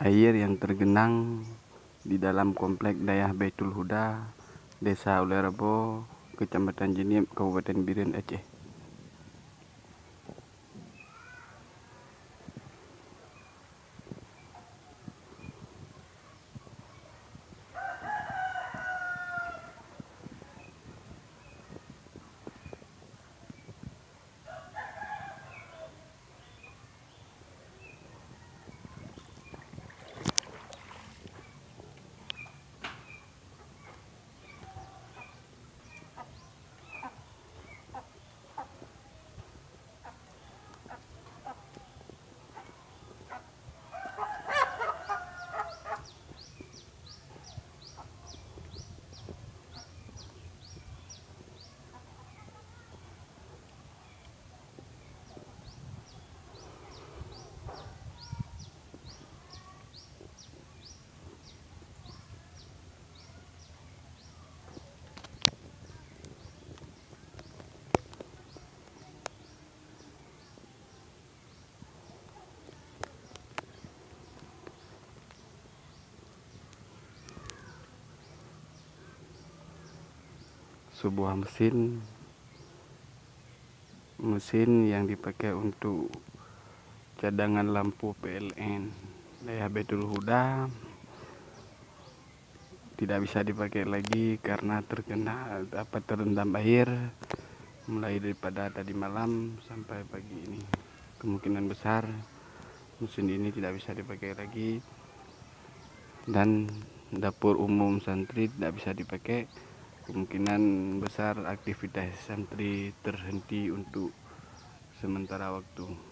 Air yang tergenang di dalam komplek Dayah Baitul Huda, Desa Ulerabo, Kecamatan Jenib, Kabupaten Biren, Aceh. Sebuah mesin yang dipakai untuk cadangan lampu PLN Dayah Baitul Huda tidak bisa dipakai lagi karena terendam air mulai daripada tadi malam sampai pagi ini. Kemungkinan besar mesin ini tidak bisa dipakai lagi dan dapur umum santri tidak bisa dipakai. Kemungkinan besar aktivitas santri terhenti untuk sementara waktu.